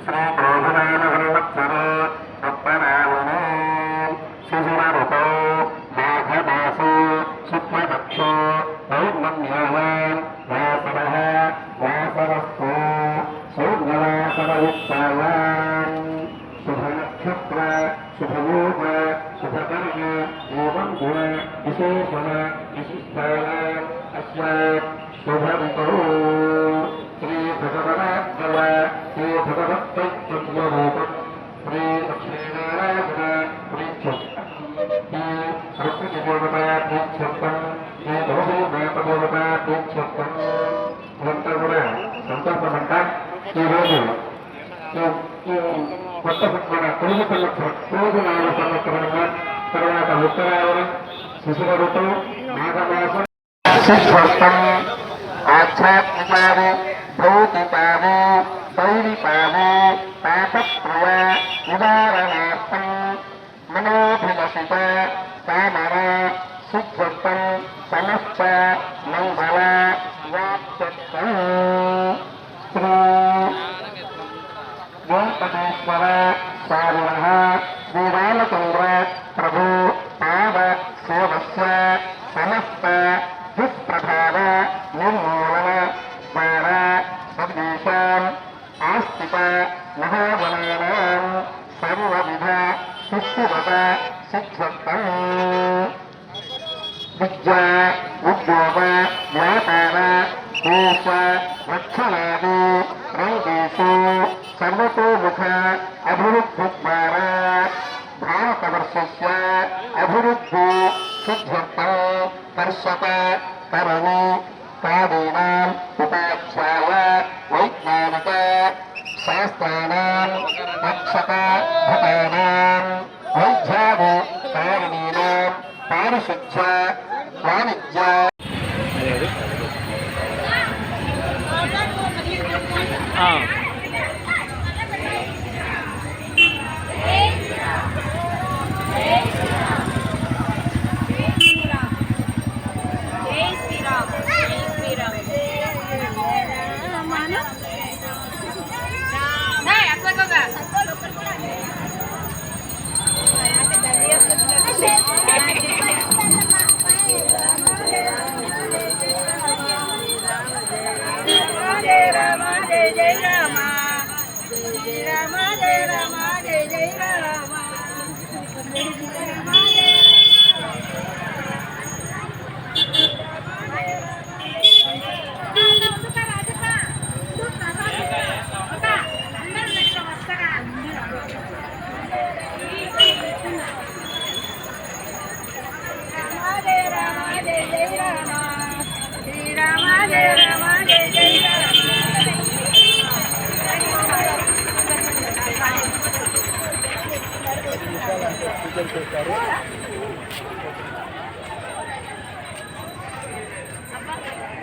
శ్రీ గోధుమానవత్సరే పద్మనాభనే శిశురతో మాఘమాసే శుక్లపక్షే పౌర్ణమ్యాయాం వాసరః వాసరస్తు సౌమ్యవాసరయుక్తాయాం శుభనక్షత్ర శుభయోగ శుభకర్మ ఏవం గుణ విశేషణ విశిష్టాయాం అస్యాం శుభరితో శ్రీ భగవనాత్మవ శ్రీ భగవత్ప్రత్యక్షరూపం శ్రీ లక్ష్మీనారాయణ ప్రకృతిదేవతాక్షత్రం శ్రీ దోషదేవతాక్షత్రం ఇదంతా కూడా సంకల్పమంట. ఈరోజు కొత్త మన తెలుగు సంవత్సరం తెలుగు నాలుగు సంవత్సరంగా తర్వాత ఉత్తరాయణం శిశుర ఋతువు మాఘమాసం స్వస్థం ఆధ్యాత్మికాది భౌతికాది దైవికాది పాపప్రియ నివారణార్థం మనోభిలషిత కామర సిద్ధ్యర్థం సమస్త మంగళ వాక్యర్థం శ్రీ వెంకటేశ్వర స్వామినః శ్రీరామచంద్ర ప్రభు పాద సేవస్య సమస్త దుష్ప్రభావ నిర్మూలన ద్వారా సర్వేషాం ఆస్తిక మహాజనానాం సర్వవిధ సుస్థిరత సిద్ధ్యర్థం విద్యా ఉద్యోగ వ్యాపార దేశ రక్షణాది రంగేషు సర్వతోముఖ అభివృద్ధి ద్వారా భారతవర్షస్య అభివృద్ధి సిద్ధ్యర్థం కర్షక కరణి కాదీనాం ఉపాధ్యాయ వైజ్ఞానిక శాస్త్రాణాం రక్షక భటానాం వైద్యాది కారణీనాం పారిశుద్ధ్య వాణిజ్య చేశారు.